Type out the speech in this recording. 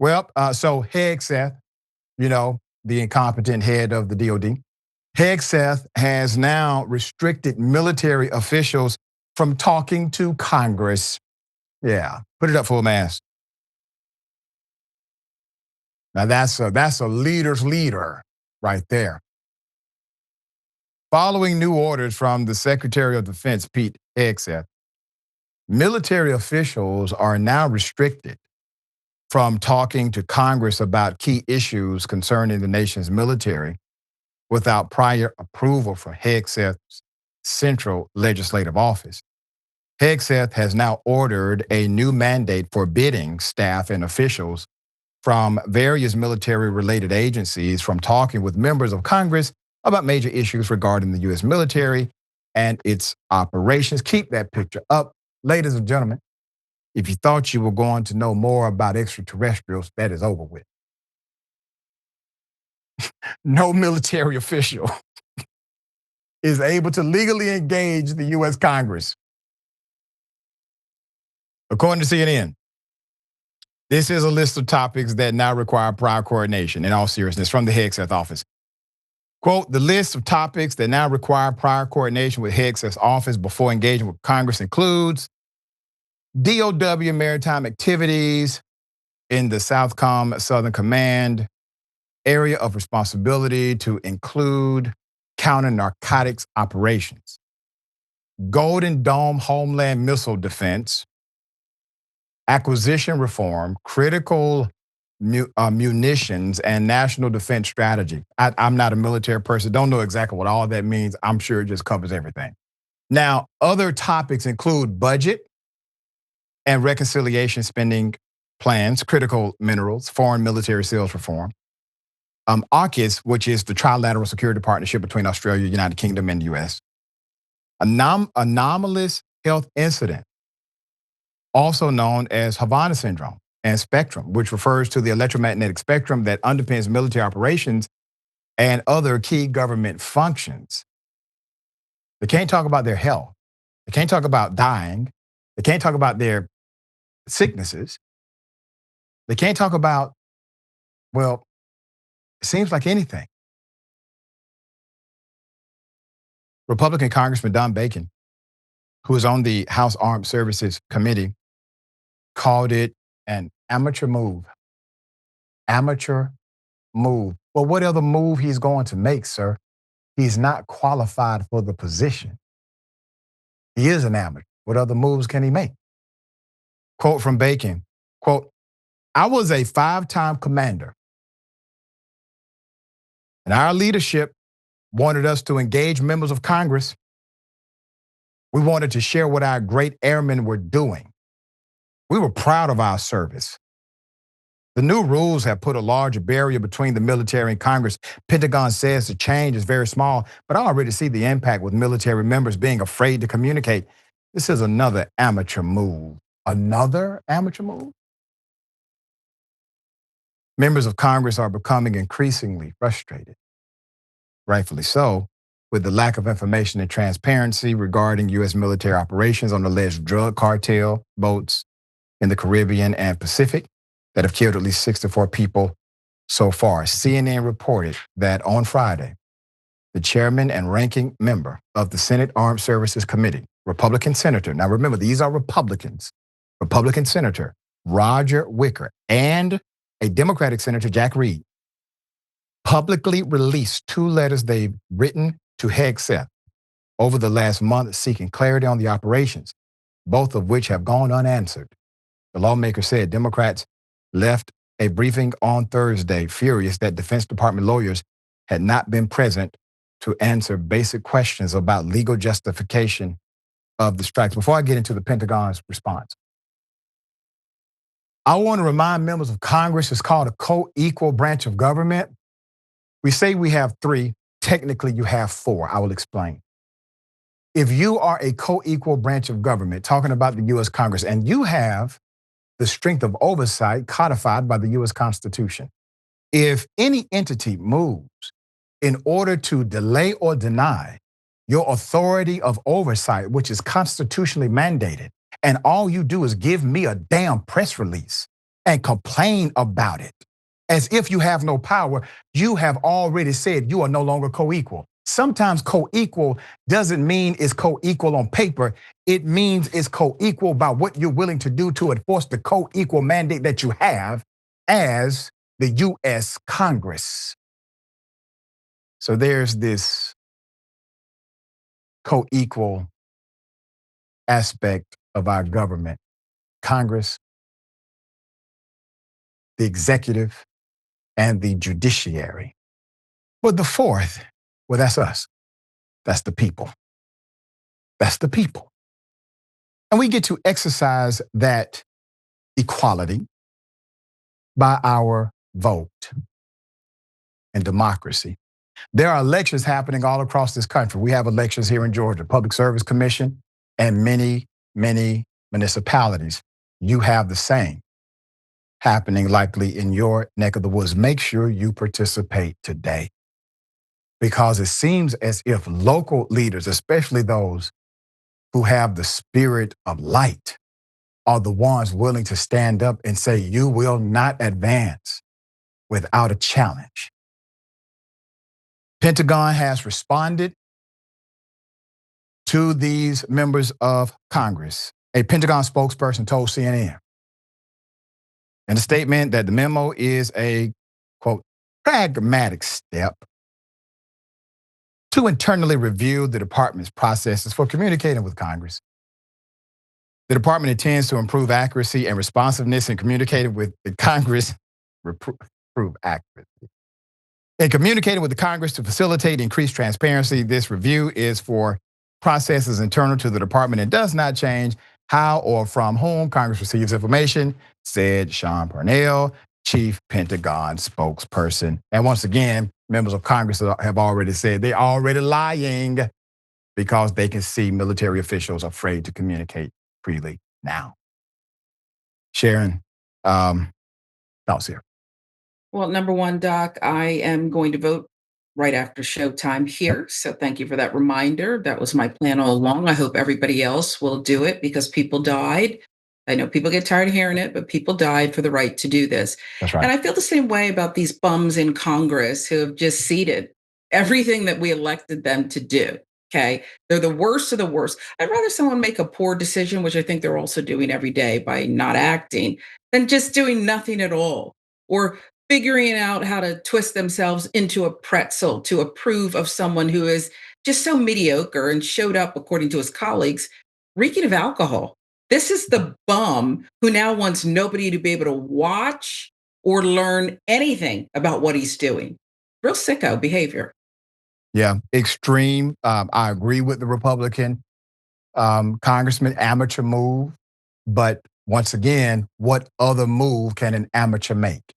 So Hegseth, the incompetent head of the DOD, Hegseth has now restricted military officials from talking to Congress. Yeah, put it up full mast. Now that's a leader's leader right there. Following new orders from the Secretary of Defense, Pete Hegseth, military officials are now restricted from talking to Congress about key issues concerning the nation's military without prior approval from Hegseth's central legislative office. Hegseth has now ordered a new mandate forbidding staff and officials from various military-related agencies from talking with members of Congress about major issues regarding the U.S. military and its operations. Keep that picture up. Ladies and gentlemen, if you thought you were going to know more about extraterrestrials, that is over with. No military official is able to legally engage the U.S. Congress. According to CNN, this is a list of topics that now require prior coordination, in all seriousness, from the Hegseth office. Quote, the list of topics that now require prior coordination with Hegseth's office before engaging with Congress includes DOW maritime activities in the Southcom Southern Command, area of responsibility to include counter-narcotics operations, Golden Dome homeland missile defense, acquisition reform, critical munitions, and national defense strategy. I'm not a military person, don't know exactly what all that means. I'm sure it just covers everything. Now, other topics include budget and reconciliation spending plans, critical minerals, foreign military sales reform, AUKUS, which is the trilateral security partnership between Australia, United Kingdom, and the US, anomalous health incident, also known as Havana syndrome, and spectrum, which refers to the electromagnetic spectrum that underpins military operations and other key government functions. They can't talk about their health. They can't talk about dying. They can't talk about their sicknesses. They can't talk about, well, it seems like anything. Republican Congressman Don Bacon, who is on the House Armed Services Committee, called it an amateur move. Amateur move. Well, what other move he's going to make, sir? He's not qualified for the position. He is an amateur. What other moves can he make? Quote from Bacon, quote, I was a 5-time commander, and our leadership wanted us to engage members of Congress. We wanted to share what our great airmen were doing. We were proud of our service. The new rules have put a larger barrier between the military and Congress. Pentagon says the change is very small, but I already see the impact with military members being afraid to communicate. This is another amateur move. Another amateur move? Members of Congress are becoming increasingly frustrated, rightfully so, with the lack of information and transparency regarding U.S. military operations on alleged drug cartel boats in the Caribbean and Pacific that have killed at least 64 people so far. CNN reported that on Friday, the chairman and ranking member of the Senate Armed Services Committee, Republican Senator, now remember, these are Republicans, Republican Senator Roger Wicker and a Democratic Senator, Jack Reed, publicly released 2 letters they've written to Hegseth over the last month seeking clarity on the operations, both of which have gone unanswered. The lawmaker said Democrats left a briefing on Thursday furious that Defense Department lawyers had not been present to answer basic questions about legal justification of the strikes. Before I get into the Pentagon's response, I want to remind members of Congress it's called a co-equal branch of government. We say we have 3. Technically, you have 4. I will explain. If you are a co-equal branch of government, talking about the U.S. Congress, and you have the strength of oversight codified by the U.S. Constitution, if any entity moves in order to delay or deny your authority of oversight, which is constitutionally mandated, and all you do is give me a damn press release and complain about it as if you have no power. You have already said you are no longer co-equal. Sometimes co-equal doesn't mean it's co-equal on paper. It means it's co-equal by what you're willing to do to enforce the co-equal mandate that you have as the U.S. Congress. So there's this co-equal aspect of our government: Congress, the executive, and the judiciary. But the fourth, well, that's us. That's the people. That's the people. And we get to exercise that equality by our vote in democracy. There are elections happening all across this country. We have elections here in Georgia, Public Service Commission, and many, many municipalities. You have the same happening likely in your neck of the woods. Make sure you participate today, because it seems as if local leaders, especially those who have the spirit of light, are the ones willing to stand up and say, you will not advance without a challenge. Pentagon has responded to these members of Congress. A Pentagon spokesperson told CNN in a statement that the memo is a, quote, pragmatic step to internally review the department's processes for communicating with Congress. The department intends to improve accuracy and responsiveness in communicating with the Congress, improve accuracy. In communicating with the Congress to facilitate increased transparency, this review is for processes internal to the department and does not change how or from whom Congress receives information, said Sean Parnell, chief Pentagon spokesperson. And once again, members of Congress have already said they're already lying because they can see military officials afraid to communicate freely now. Sharon, thoughts here? Well, number one, Doc, I am going to vote right after showtime here. So thank you for that reminder. That was my plan all along. I hope everybody else will do it because people died. I know people get tired of hearing it, but people died for the right to do this. That's right. And I feel the same way about these bums in Congress who have just ceded everything that we elected them to do. Okay. They're the worst of the worst. I'd rather someone make a poor decision, which I think they're also doing every day by not acting, than just doing nothing at all, or figuring out how to twist themselves into a pretzel to approve of someone who is just so mediocre and showed up, according to his colleagues, reeking of alcohol. This is the bum who now wants nobody to be able to watch or learn anything about what he's doing. Real sicko behavior. Yeah, extreme. I agree with the Republican congressman, amateur move. But once again, what other move can an amateur make?